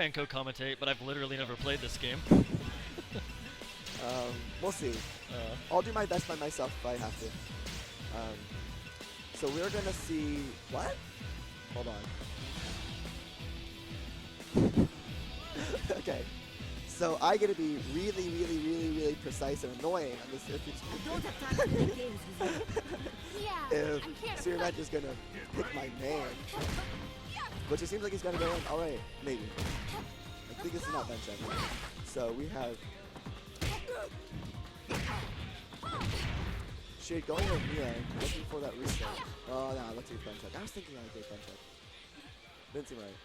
and co-commentate, but I've literally never played this game. We'll see. I'll do my best by myself if I have to. So we're gonna see what? Hold on. Okay. So I get to be really precise and annoying on this. If Sweetrevenge is gonna pick my man, which it seems like he's gonna go in. All right, maybe. I think this is not bench check. So we have Shade going with Mila, looking for that reset. Oh no, let's see bench check. I was thinking I would get bench check. Didn't seem right.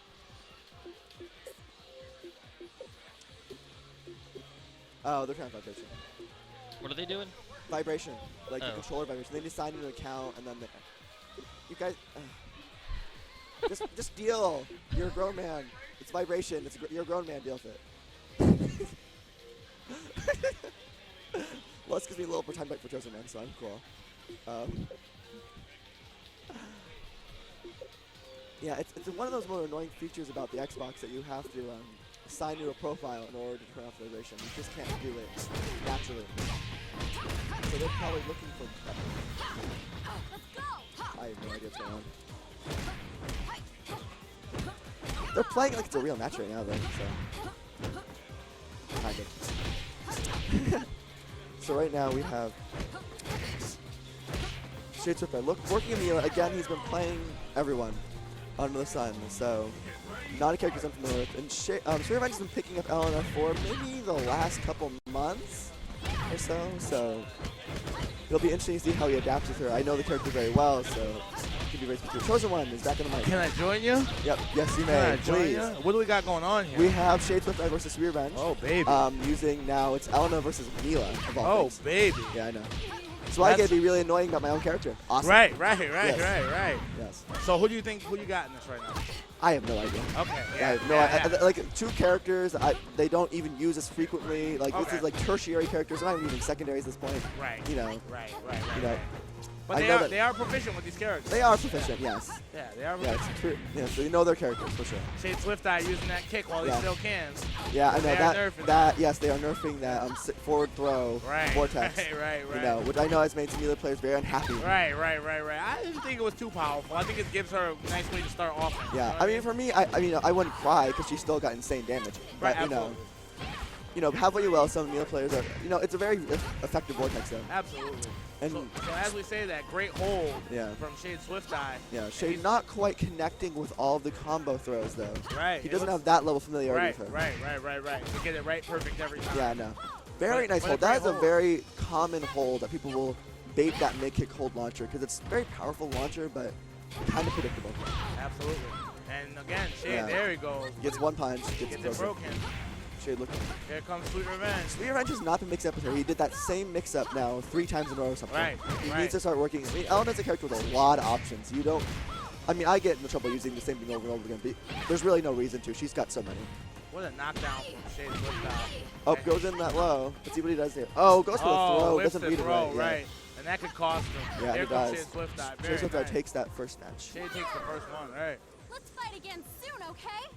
Oh, they're trying to vibration. What are they doing? Vibration, like the controller vibration. They need to sign into an account, and then you guys, just deal. You're a grown man. It's vibration. You're a grown man. Deal with it. Well, it's gives me a little pretend bite for Chosen Man, so I'm cool. Yeah, it's one of those more annoying features about the Xbox that you have to sign to a profile in order to turn off vibration. You just can't do it naturally. So they're probably looking for that. I have no idea what's going on. They're playing like it's a real match right now, though, so. Kind of. So right now we have Shade Swifteye working in the again. He's been playing everyone under the sun, so not a character he's unfamiliar with. And Sweetrevenge has been picking up Elena for maybe the last couple months or so. So it'll be interesting to see how he adapts with her. I know the character very well, so it could be very specific. Chosen One is back in the mic. Can I join you? Yep. Yes, you may. Can I join Please. you? What do we got going on here? We have Shade Swifteye versus Sweetrevenge. Oh baby. Using now it's Elena versus Mila. Of all things. Baby. Yeah, I know. So I get to be really annoying about my own character. Awesome. Right. Yes. So who do you think? Who you got in this right now? I have no idea. Okay. Yeah, like two characters, they don't even use as frequently. Like this is like tertiary characters, not even secondaries at this point. Right. You know. Right. You know. But they are proficient with these characters. They are proficient, yes. Yeah, they are. Yeah, it's true. Yeah, so you know their characters for sure. Shade Swifteye using that kick while he still can. Yeah, I know they that. Yes, they are nerfing that forward throw vortex. Right. You know, which I know has made some other players very unhappy. Right. I didn't think it was too powerful. I think it gives her a nice way to start offense. Yeah, I mean for me, I mean I wouldn't cry because she still got insane damage. But you know, have what you will. Some Mila players are, it's a very effective vortex though. Absolutely. And so as we say that, great hold from Shade Swifteye. Yeah, Shade not quite connecting with all of the combo throws though. Right. He doesn't have that level of familiarity with her. Right. To get it right perfect every time. Yeah, no. Very nice hold. That is a very common hold that people will bait that mid-kick hold launcher because it's a very powerful launcher, but kind of predictable. Absolutely. And again, Shade, there he goes. Gets one punch, gets it broken. Shade looking. Here comes Sweetrevenge. Sweetrevenge has not been mixed up with her. He did that same mix-up now 3 times in a row or something. Right. He needs to start working. I mean, Elena's a character with a lot of options. You don't. I mean, I get in trouble using the same thing over and over again. There's really no reason to. She's got so many. What a knockdown from Shade Swifteye. Oh, goes in that low. Let's see what he does here. Oh, goes for the throw. Doesn't read it right. Right. And that could cost him. Yeah, There it comes does. Shade Swifteye. Shade Swifteye takes that first match. Shade takes the first one, right. Let's fight again soon, okay?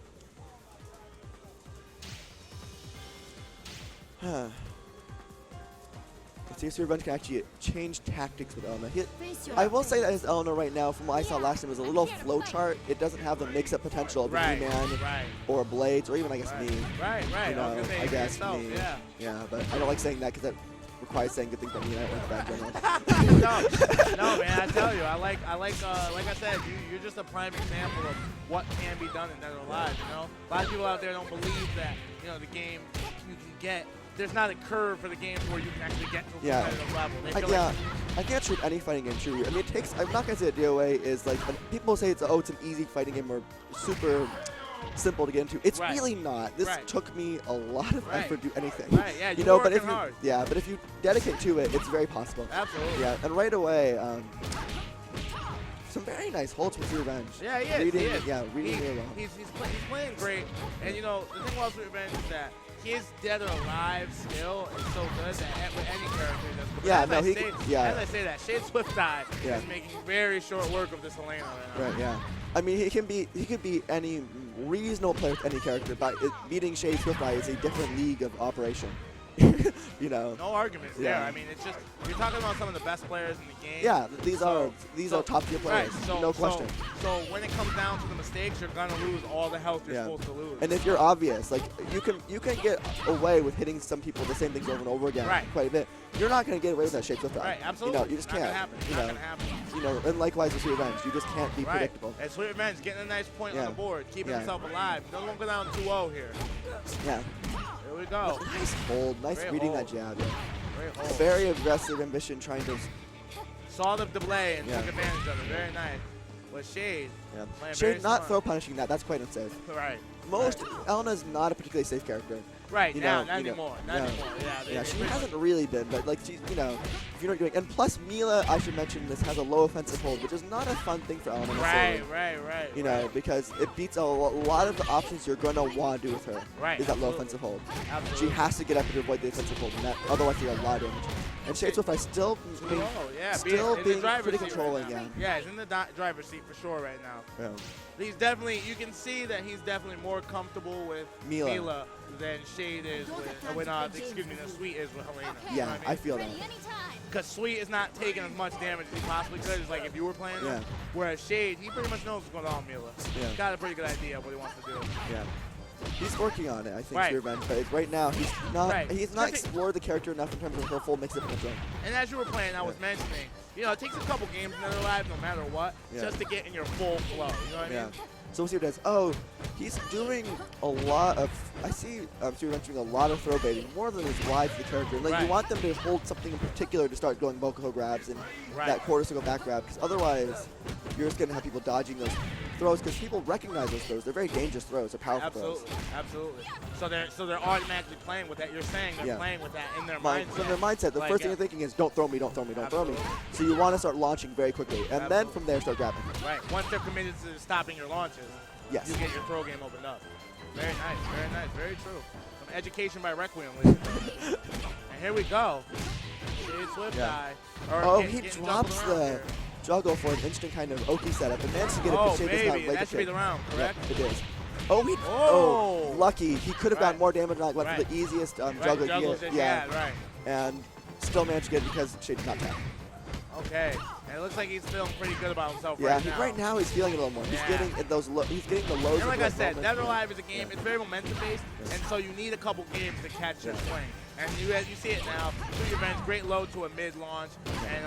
Let's see if Sweetrevenge can actually change tactics with Elena. I will say that his Elena right now, from what I saw last time, was a little flow chart. It doesn't have the mix-up potential of a E-Man or Blades or even, I guess, me. Right. You know, I guess me. Yeah, but I don't like saying that because that requires saying good things about me. I don't like that generally. no, man, I tell you, like I said, you're just a prime example of what can be done in Dead or Alive, A lot of people out there don't believe that, the game you can get. There's not a curve for the game where you can actually get to a competitive level. I can't treat any fighting game true. I mean, it takes. I'm not gonna say that DOA is like. People say it's an easy fighting game or super simple to get into. It's really not. This took me a lot of effort to do anything. Right. Yeah. You're working hard. But if you dedicate to it, it's very possible. Absolutely. Yeah, and right away. Some very nice holds with Sweetrevenge. Yeah, he is. Reading really well. He's playing great. And the thing about Sweetrevenge is that his Dead or Alive skill is so good that with any character he does. As I say that, Shade Swifteye is making very short work of this Elena right now. Right, yeah. I mean, he could be any reasonable player with any character, but beating Shade Swifteye is a different league of operation. You know. No arguments there. I mean, it's just you're talking about some of the best players in the game. Yeah, these are top tier players. Right, no question. So when it comes down to the mistakes, you're gonna lose all the health you're supposed to lose. And if you're obvious, like you can get away with hitting some people the same things over and over again quite a bit. You're not gonna get away with that Shade Swifteye. Right, absolutely. You know, you just can't. Not gonna happen. You Not know, gonna happen. You know, and likewise with Sweetrevenge, you just can't be predictable. And Sweetrevenge getting a nice point on the board, keeping himself alive. Doesn't go down 2-0 here. Yeah. Here we go. Nice hold. Nice Great reading hold. that jab. Great hold. Very aggressive ambition trying to. Saw the delay and took advantage of it. Very nice. But Shade. Shade not throw punishing that. That's quite unsafe. Right. Elena's not a particularly safe character. Right, you now, know, not anymore. Not anymore. Yeah, she hasn't really been, but like she's, you know, if you're not doing, and plus Mila, I should mention this, has a low offensive hold, which is not a fun thing for Elena. Right. You know, because it beats a lot of the options you're gonna want to do with her. Right. Is that low offensive hold? Absolutely. She has to get up to avoid the offensive hold, and that otherwise you get a lot of damage. And Shade Swifteye still being pretty controlling. Yeah, he's in the driver's seat for sure right now. Yeah. He's definitely, you can see that he's definitely more comfortable with Mila than Shade is than Sweet is with Helena. Yeah, you know what I mean? I feel that. Because Sweet is not taking as much damage as he possibly could, it's like if you were playing him. Whereas Shade, he pretty much knows what's going on with Mila. Yeah. He's got a pretty good idea of what he wants to do. Yeah. He's working on it, I think, Sweetrevenge, but right now he's not explored the character enough in terms of her full mix-up potential. And as you were playing, I was mentioning, you know, it takes a couple games in their life, no matter what, just to get in your full flow. You know what I mean? So we'll see what he does. Oh, he's doing a lot of. I see Sweetrevenge doing a lot of throw baiting, more than is wide to the character. Like you want them to hold something in particular to start going Bokuho grabs and that quarter circle back grab, because otherwise you're just going to have people dodging those throws, because people recognize those throws. They're very dangerous throws. They're powerful throws. Absolutely. So they're automatically playing with that. You're saying they're playing with that in their mindset. From their mindset, the first thing they're thinking is, don't throw me, don't throw me, don't throw me. So you want to start launching very quickly, and then from there start grabbing. Right. Once they're committed to stopping your launches, you get your throw game opened up. Very nice, very true. Some education by Requiem, ladies and gentlemen. And here we go. Shade Swifteye. He drops the juggle for an instant kind of Oki setup, and manages to get it. Oh, baby, that should be the round, correct? It is. Oh, lucky. He could have gotten more damage and went for the easiest juggle. And still managed to get it because Shade's not tapped. Okay, and it looks like he's feeling pretty good about himself right now. Right now he's feeling a little more. He's getting those. He's getting the lows. And like I said, Dead or Alive is a game. It's very momentum based, and so you need a couple games to catch his swing. And you see it now. Sweetrevenge, great load to a mid launch, and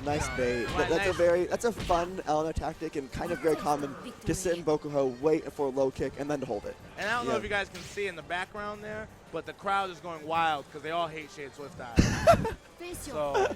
nice bait. That's a fun Elena tactic, and kind of very common to sit in Bokuho, wait for a low kick, and then to hold it. And I don't know if you guys can see in the background there, but the crowd is going wild because they all hate Shade Swifteye. So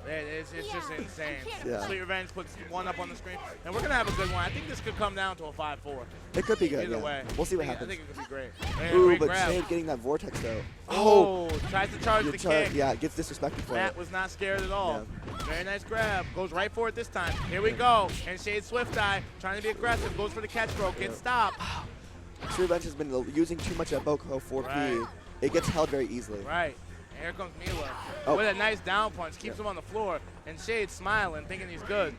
it's just insane. Sweetrevenge puts one up on the screen, and we're gonna have a good one. I think this could come down to a 5-4. It could be good. Either way, we'll see what happens. I think it could be great. Ooh, but Shade getting that vortex though. Oh, tries to charge the kick. Yeah, gets disrespected for it. Matt was not scared at all. Very nice grab. Goes right for it this time. Here we go. And Shade Swifteye trying to be aggressive. Goes for the catch throw. Gets stopped. Sweetrevenge has been using too much of Bokuho 4P. It gets held very easily. Right. And here comes Mila with a nice down punch. Keeps him on the floor. And Shade smiling, thinking he's good.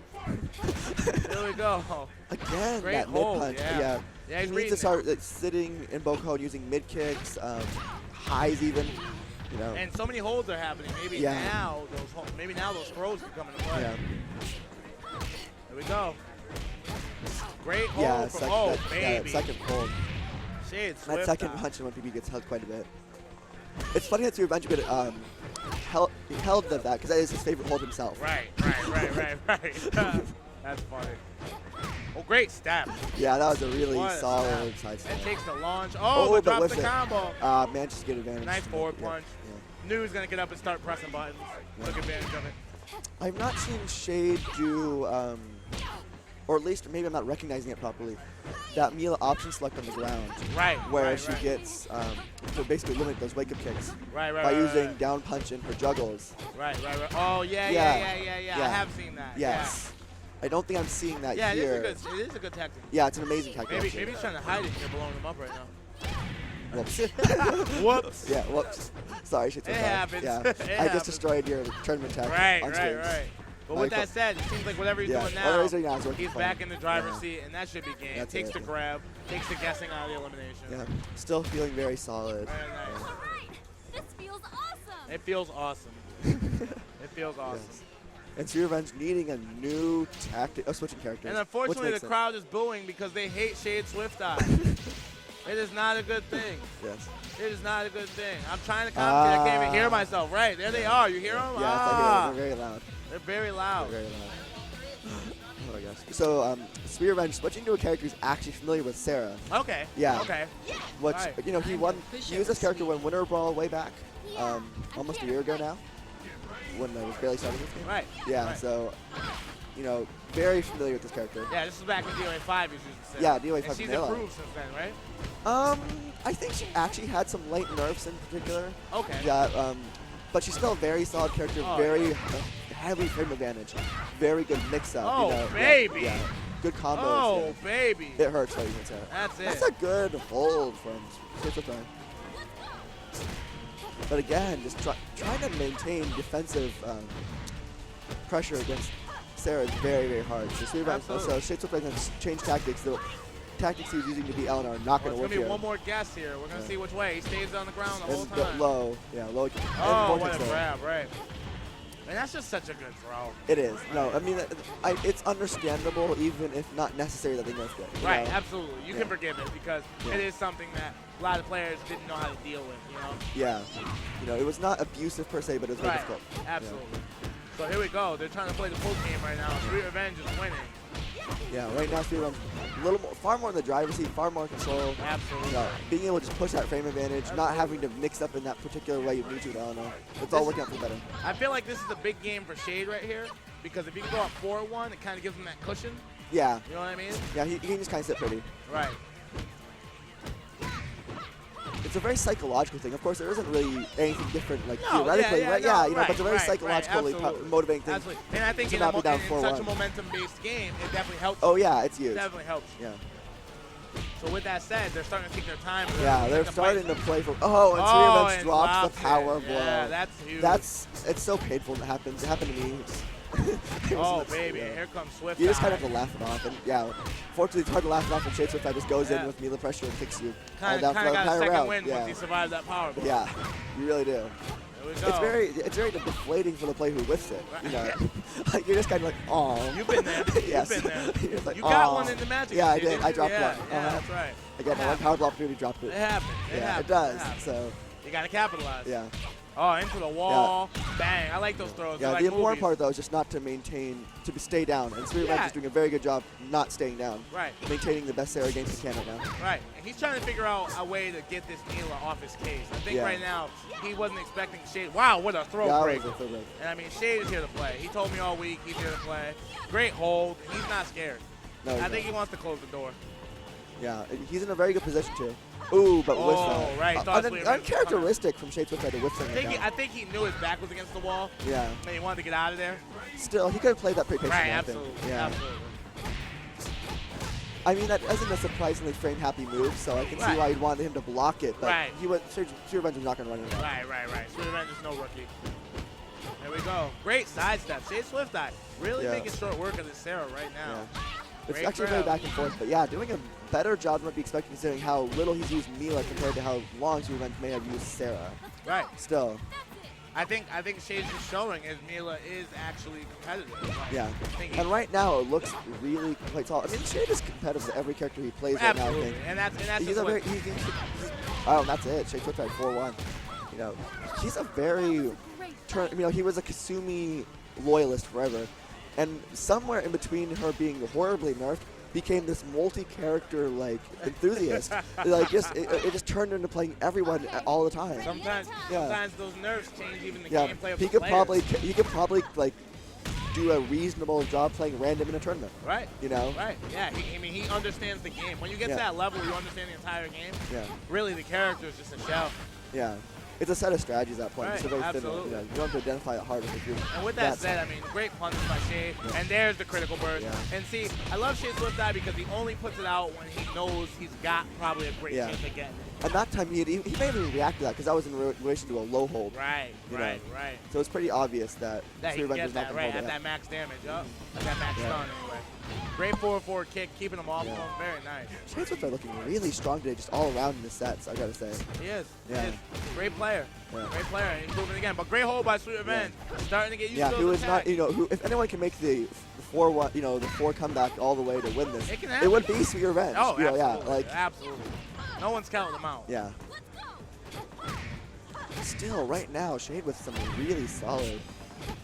Here we go. Again, great that hold. mid punch. Yeah, he needs to start sitting in Bokuho and using mid kicks, highs even. You know. And so many holds are happening. Maybe now those throws can come into play. Yeah. Here we go. Great hold from baby. Second hold. Shade Swifteye. That second punch in 1PB gets held quite a bit. It's funny that Sweetrevenge could held that because that is his favorite hold himself. Right. That's funny. Oh, great step. Yeah, that was a really solid side step. It takes the launch. But drops the combo. Manages to get advantage. Nice forward punch. Knew he was going to get up and start pressing buttons. Took advantage of it. I've not seen Shade do, or at least maybe I'm not recognizing it properly, that Mila option select on the ground. Where she gets to basically limit those wake-up kicks by using down punch in her juggles. Right. Oh, yeah. I have seen that. Yes. I don't think I'm seeing that here. Yeah, it is a good tactic. Yeah, it's an amazing tactic. Maybe he's trying to hide it and you're blowing him up right now. Whoops. Whoops. Yeah, whoops. Sorry, Shade Swifteye. It happens. Yeah. I just destroyed your tournament tech on stage. Right. But with that said, it seems like whatever he's doing now, whatever he's doing now is working he's fine. back in the driver's seat, and that should be game. That's Takes it. the grab, takes the guessing out of the elimination. Yeah, still feeling very solid. Very nice. All right, this feels awesome. It feels awesome. It feels awesome. Yes. And Sweetrevenge needing a new tactic, switching characters. And unfortunately, the which makes crowd is booing because they hate Shade Swifteye. It is not a good thing. Yes. It is not a good thing. I'm trying to commentate. I can't even hear myself. Right, there they are. You hear them? Yes, I hear them. They're very loud. They're very loud. They're very loud. Oh my gosh. So, Sweetrevenge switching to a character who's actually familiar with Sarah. Okay. Yeah. Okay. Which, Right. you know, he used this character when Winter Brawl way back, almost a year ago now, when I was barely starting this game. Right. Yeah, Right. so, you know, very familiar with this character. Yeah, this is back when DOA5 used to say. Yeah, DOA5 And she's vanilla. improved since then, right? I think she actually had some late nerfs in particular. Okay. Yeah, but she's still a very solid character, Oh, very heavy frame advantage, very good mix-up. Oh, you know, baby. Yeah, good combos. Oh, yeah. baby. It hurts fighting against Sarah. That's it. That's a good hold from Swifteye. But again, just trying to maintain defensive pressure against Sarah is very, very hard. So Shade Swifteye has changed tactics. The tactics he was using to beat Eleanor are not going to It's work going to be here. one more guess here. We're going to see which way. He stays on the ground the whole And time. low, yeah, low. and Oh, what vortex a low. grab, right. And that's just such a good throw. It is. No, I mean, it's understandable, even if not necessary that they nerfed it. you Right, know? absolutely. You Yeah. can forgive it because Yeah. it is something that a lot of players didn't know how to deal with, you know? Yeah. You know, it was not abusive per se, but it was very Right, difficult. absolutely. So here we go. They're trying to play the full game right now. Sweetrevenge is winning. Yeah, right now Sweetrevenge a little more, far more in the driver's seat, far more control. Absolutely. You know, being able to just push that frame advantage, not having to mix up in that particular way you need to with Eleanor. It's all working out for the better. I feel like this is a big game for Shade right here because if you can go up 4-1, it kind of gives him that cushion. Yeah. You know what I mean? Yeah, he can just kind of sit pretty. Right. It's a very psychological thing. Of course, there isn't really anything different, like No, theoretically, yeah, right? no, Yeah, you know, right, but it's a very right, psychologically absolutely. motivating thing. Absolutely. And I think to in, not be down in such a 4-1. momentum-based game, it definitely helps. Oh yeah, it's It huge. definitely helps. Yeah. So with that said, they're starting to take their time. Yeah, they're starting to play for. Oh, and Oh, Sweetrevenge and drops drops the power it. blow. Yeah, that's huge. It's so painful when it happens. It happened to me. Oh, baby, here comes Swifteye. You just kind of have to laugh it off, and yeah, fortunately it's hard to laugh it off when Shade Swifteye just goes Yeah. in with melee pressure and kicks you Kind all of down for the got a entire second round. win Yeah. once he survived that power blow. Yeah, you really do. Here we go. It's very deflating for the player who whiffs it. You know, like you're just kind of like, oh. You've been there. Yes. You've been there. You're just like, You got "Aw." one in the Magic. Yeah, I didn't did. I you? dropped yeah, one. Yeah, Uh-huh. that's right. Again, It one happened. power blow opportunity dropped it. It happened. It Yeah, happened. it does. It happened. So, You got to capitalize. yeah. Oh, into the wall. Bang. I like those throws. Yeah, They're the like important movies. part though is just not to stay down. And Sweetrevenge Yeah. is doing a very good job not staying down. Right. Maintaining the best Sarah games he can right now. Right. And he's trying to figure out a way to get this Mila off his case. I think Yeah. right now he wasn't expecting Shade. Wow, what a throw Yeah, break. it was a throw break. And I mean, Shade is here to play. He told me all week he's here to play. Great hold. He's not scared. No, he's I think not. he wants to close the door. Yeah, he's in a very good position too. Ooh, but whiffs Oh, that. right, thought Sweetrevenge was coming. Uncharacteristic from Shade Swifteye to whiff something like I that. think he knew his back was against the wall, Yeah. and he wanted to get out of there. Still, he could have played that pretty patiently, Right, I think. absolutely. Yeah. Absolutely. I mean, that isn't a surprisingly frame-happy move, so I can see Right. why you'd want him to block it. But Right. Sweetrevenge was not going to run it out. Right. Sweetrevenge is no rookie. There we go. Great sidestep. Shade Swifteye really Yeah. making short work of this Sarah right now. Yeah. It's Great actually grab. very back and forth, but yeah, doing a better job than might be expected considering how little he's used Mila compared to how long Sweetrevenge may have used Sarah. Right. Still, I think Shade's just showing is Mila is actually competitive. Like, yeah. I think And right now, it looks really quite tall. I mean, Shade is competitive with every character he plays right now, I absolutely. think. And that's He's just a what, very, oh, and that's it. Shade Swifteye 4-1. You know, he's a very, he was a Kasumi loyalist forever. And somewhere in between her being horribly nerfed, became this multi-character like enthusiast. Like it just turned into playing everyone all the time. sometimes those nerfs change even the Yeah, gameplay of he the could players. probably like do a reasonable job playing random in a tournament. Right. You know? Right. Yeah. He understands the game. When you get Yeah. to that level, you understand the entire game. Yeah. Really, the character is just a shell. Yeah. It's a set of strategies at that point. Right, It's a very thin one, absolutely. you know, you don't have to identify it harder if you're And with that said, I mean, great punish by Shade. And there's the critical burst. Yeah. And see, I love Shade Swifteye because he only puts it out when he knows he's got probably a great Yeah. chance of getting it. And that time he may have even reacted to that because that was in relation to a low hold. Right, right. So it's pretty obvious that He Sweetrevenge gets is not that going to right hold at it. that max damage. At that max stun anyway. Great forward kick, keeping him off of him. Very nice. Shade Swifteye looking really strong today, just all around in the sets, I gotta say. He is. Yeah. He is. Great player. Yeah. Great player. And he's moving again. But great hold by Sweetrevenge. Starting to get used to who those is not, attacks. who if anyone can make the 4-1, the 4 comeback all the way to win this, It can it happen. would be Sweetrevenge. Oh, absolutely. Yeah, like Absolutely. No one's counting them out. yeah. Still, right now, Shade with some really solid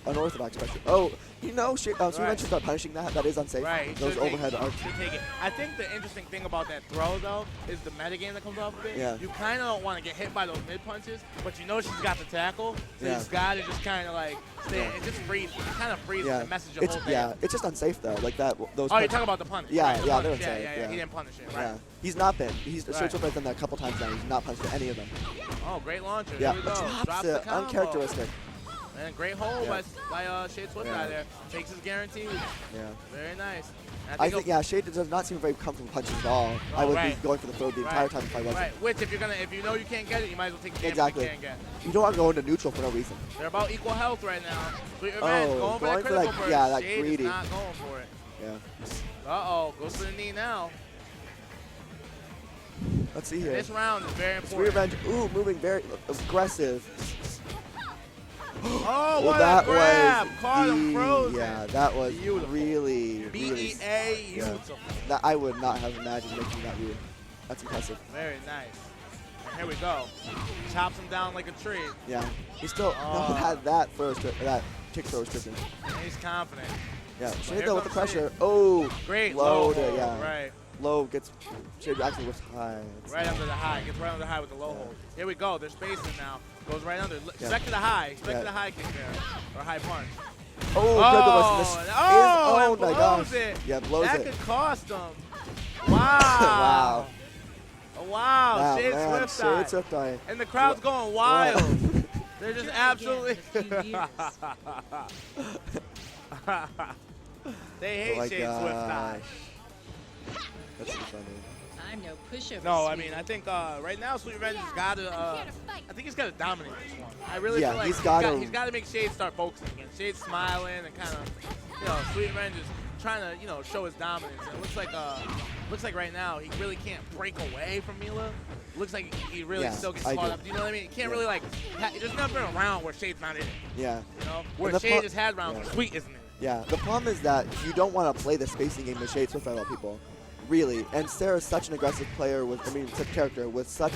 unorthodox pressure. Oh, Sweetrevenge should start punishing that. That is unsafe. Right. Those overhead arcs. Take it. I think the interesting thing about that throw, though, is the metagame that comes off of it. Yeah. You kind of don't want to get hit by those mid punches, but you know she's got the tackle, so you Yeah. just got to just kind of like stay and just freeze. Kind of freeze and message the whole thing. Yeah, it's just unsafe though. Like that. Those. Oh, you're talking about the punish. Yeah, right, the yeah, punish. they're unsafe. Yeah. He didn't punish it. Right. Yeah, he's not been. Shade Right. Swifteye done that a couple times now. He's not punished any of them. Oh, great launcher. Yeah, Here we go. drops the it. combo. Uncharacteristic. And great hold by Shade Swifteye Yeah. there. Takes his guarantee. Yeah. Very nice. And I think Shade does not seem very comfortable punching at all. Oh, I would right. be going for the throw the entire time if I wasn't. Right, which if you know you can't get it, you might as well take the damage Exactly. you can get. You don't want to go into neutral for no reason. They're about equal health right now. Sweetrevenge Oh, going for that going for critical that- burst. yeah, that Shade greedy. is not going for it. Yeah. Uh-oh, goes for the knee now. Let's see here. This round is very important. Sweetrevenge, moving very aggressive. Oh, Well, what that a grab! was Caught him frozen. Yeah, that was Beautiful. really, BEA, really. beautiful. That I would not have imagined making that read. That's impressive. Very nice. And here we go. Chops him down like a tree. Yeah, he still had that kick throw restriction. And he's confident. Yeah, here Shade though with the comes pressure. Shade. Oh, Great low low to, hold. yeah. Right. Low gets Shade actually was high. Right under the high. Gets right under the high with the low hold. Here we go. They're spacing now. Goes right under. Expect the high. Expect the high kick there. Or high punch. Oh, and my blows gosh. it. Yeah, blows that it. could cost them. Wow. Wow. Wow. Shade man, Swifteye. Shade Swifteye. And the crowd's going wild. They're just absolutely. They hate Oh my Shade gosh. Swifteye. That's pretty funny. I'm no pushover. No, I mean, I think right now Sweetrevenge has got to. I think he's got to dominate this one. I really feel like he's got to make Shade start focusing again. Shade smiling and kind of, Sweetrevenge is trying to, show his dominance. And it looks like right now he really can't break away from Mila. Looks like he really still gets caught up. Do you know what I mean? He can't really there's never been a round where Shade's not in it. Yeah. Where Shade has had rounds where Sweet isn't in it. Yeah, the problem is that you don't want to play the spacing game with Shade Swifteye a lot of people. Really. And Sarah's such an aggressive player such character with such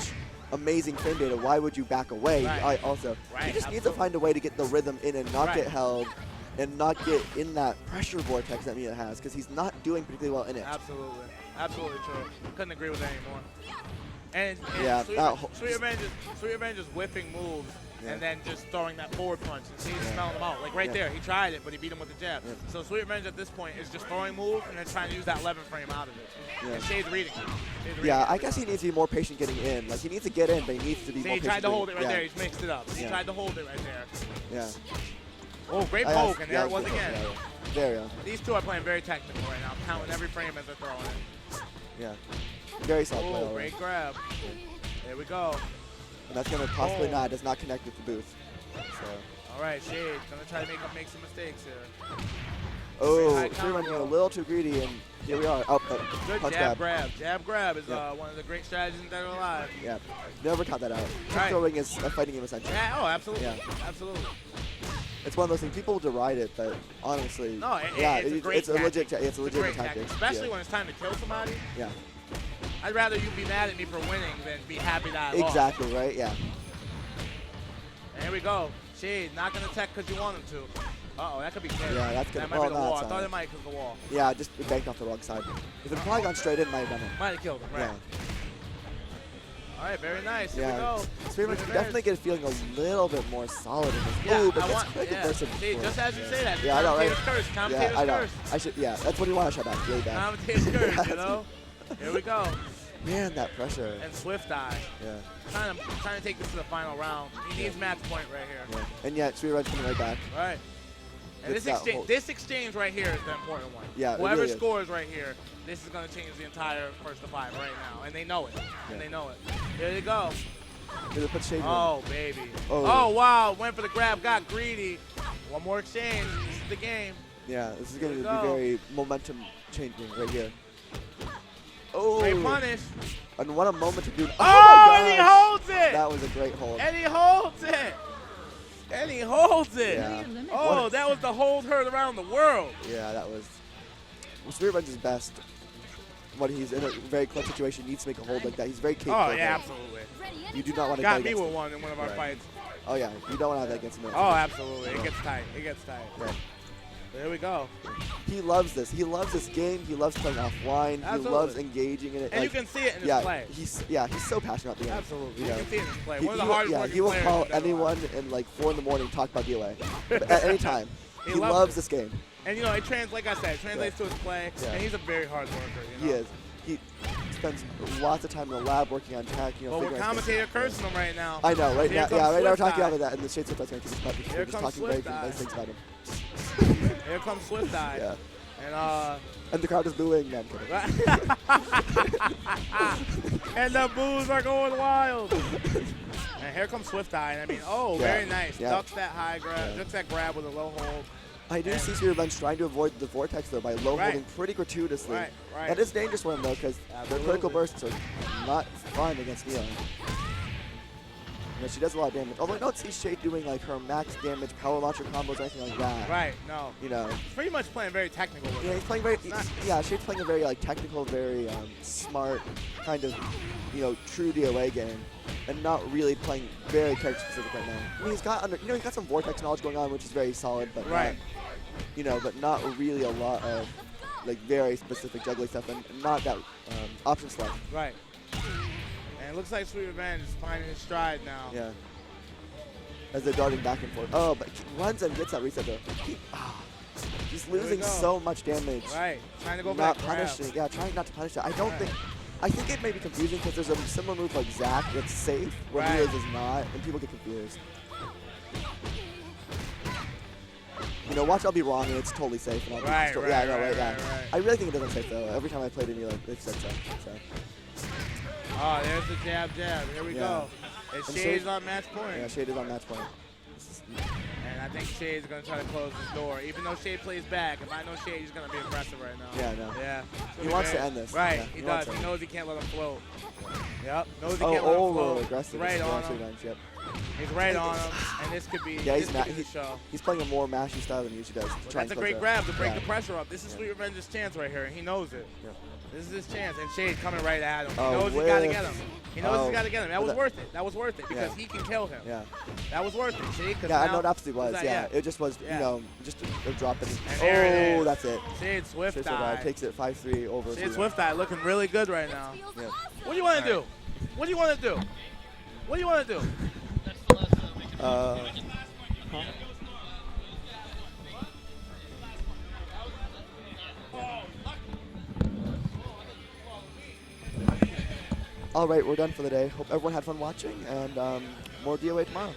amazing frame data. Why would you back away? Right. He just needs to find a way to get the rhythm in and not get held and not get in that pressure vortex that Mila has because he's not doing particularly well in it. Absolutely. Absolutely true. Couldn't agree with that anymore. And Sweetrevenge is whipping moves and then just throwing that forward punch and Shade's smelling them out. Like right there, he tried it, but he beat him with the jab. So Sweetrevenge at this point is just throwing moves and then trying to use that 11 frame out of it. And Shade's reading it. I guess he needs to be more patient getting in. Like he needs to get in, but he needs to be more patient. He tried to hold it right there. He's mixed it up. He tried to hold it right there. Yeah. Oh, great poke, and there it was again. There you go. These two are playing very technical right now, counting every frame as they're throwing it. Yeah. Very solid play. Oh, great grab. There we go. And that's going to possibly does not connect with the booth. So. All right, Shade, going to try to make some mistakes here. Oh, Sweetrevenge a little too greedy, and here we are. Good punch jab grab. Jab grab is one of the great strategies in Dead or Alive. Yeah, never count that out. Kick throwing is a fighting game essential. Yeah, absolutely. Yeah. Absolutely. It's one of those things. People deride it, but honestly, it's a legit tactic. Especially when it's time to kill somebody. Yeah. I'd rather you be mad at me for winning than be happy that I lost. Exactly, right? Yeah. And here we go. Shade, not going to tech because you want him to. Uh-oh, that could be dead. Yeah, that's good. That might be the wall. I thought it might because of the wall. Yeah, just banked off the wrong side. If it probably gone straight in, might have done it. Might have killed him, right. Yeah. All right, very nice. Here we go. Sweetrevenge can definitely get feeling a little bit more solid in this. Yeah, Ooh, but that's quick aggressive. See, just as you say that, I know, right? Commentator's curse. That's what you want to shut down. Really bad. Commentator's curse, Here we go. Man, that pressure. And Swifteye. Yeah. Trying to take this to the final round. He needs match point right here. Yeah. And yet, Sweetrevenge coming right back. Right. And It's that whole- this exchange right here is the important one. Yeah, it Whoever really is. scores right here, this is going to change the entire first to 5 right now. And they know it. And they know it. There you go. They put Shade in. Oh, baby. Oh. Oh, wow. Went for the grab. Got greedy. One more exchange. This is the game. Yeah, this is going to There you be go. very momentum changing right here. Oh. Great punish. And what a moment to do. Oh, my and he gosh. holds it. That was a great hold. And he holds it. And he holds it. Yeah. Oh, that was the hold heard around the world. Yeah, that was. Well, Sweetrevenge is best when he's in a very close situation, needs to make a hold like that. He's very capable. Oh, of yeah, it. absolutely. You do not want to Got go me against with him. one in one of our Right. fights. Oh, yeah. You don't want to have that against him. Oh, absolutely. It gets tight. It gets tight. Right. There we go. He loves this. He loves this game. He loves playing offline. Absolutely. He loves engaging in it. And like, you can see it in his yeah, play. he's so passionate about the game. Absolutely. You You know. can see it in his play. He, One of the he- hardest yeah, working he will players call in the anyone in like 4 in the morning talk about DOA at any time. He He loves loves it. this game. And, you know, it like I said, it translates to his play. Yeah. And he's a very hard worker, you He know. is. He spends lots of time in the lab working on tech. You know, Well, we're figuring out things. commentator cursing him right now. I know, right Here now. comes Yeah, right now we're talking Swifteye. about that, and the Shade Swifteye going to keep us because Here we're just comes talking very Swifteye. nice things about him. Here comes Swifteye. Yeah. And, And the crowd is booing. No, I'm kidding. and the boos are going wild. And here comes Swifteye. And I mean, oh, Yeah, very nice. yeah. Ducks that high grab, Yeah. ducks that grab with a low hold. I do And- see Sweetrevenge trying to avoid the vortex though by low Right. holding pretty gratuitously. Right, right. That is dangerous for him though because the Absolutely. critical bursts are not fun against Neon. You know, she does a lot of damage. Although I don't see Shade doing like her max damage power launcher combos or anything like that. Right, no. You know. He's pretty much playing very technical with Yeah, it. he's playing very. Not- Yeah, Shade's playing a very like technical, very smart, kind of, you know, true DOA game, and not really playing very character specific right now. I mean, he's got he's got some vortex knowledge going on, which is very solid, but Right. not, you know, but not really a lot of like very specific juggling stuff, and not that option select. Right. And it looks like Sweetrevenge is finding his stride now. Yeah. As they're darting back and forth. Oh, but he runs and gets that reset though. He's we losing go. so much damage. Right. Trying to go Not back. grab. punishing. Yeah, trying not to punish it. I don't Right. think. I think it may be confusing because there's a similar move like Zack that's safe, where Right. Rios is not, and people get confused. You know, watch, I'll be wrong, and it's totally safe. And I'll be Right, yeah, I know, right, yeah. right. I really think it doesn't safe though. Every time I played it, like they've said so. Oh, there's the jab, jab. Here we Yeah. go. And And Shade's Shade- on match point. Yeah, Shade is on match point. And I think Shade's going to try to close his door. Even though Shade plays back, if I know Shade, he's going to be aggressive right now. Yeah, I know. Yeah. He wants to end this. Right, Yeah, he he wants does. to. He knows he can't let him float. Yep, knows he Oh, can't let him over float. aggressive. Right Yeah, on him. Sweetrevenge, yep. He's right on him. And this could be, Yeah, this he's could not. be the show. He's playing a more mashy style than he usually does. to But try that's a and great close grab to break yeah. the pressure up. This is Yeah. Sweetrevenge's chance right here, and he knows it. Yeah. This is his chance, and Shade coming right at him. He Oh, knows he's got to whiff. get him. He knows Oh, he's got to get him. That was that- worth it. That was worth it because Yeah. he can kill him. Yeah. That was worth it. See? 'Cause Yeah, I now- know it absolutely was. that- Yeah. It just was, Yeah. you know, just a drop. And there it Oh, is. that's it. Shade Shade Swifteye. takes it 5-3 over. Shade Sweetrevenge. Swifteye looking really good right now. Feels Yeah. awesome. What do you want to do? What do you want to do? What do you want to do? That's the last we can Huh? All right, we're done for the day. Hope everyone had fun watching, and more DOA tomorrow.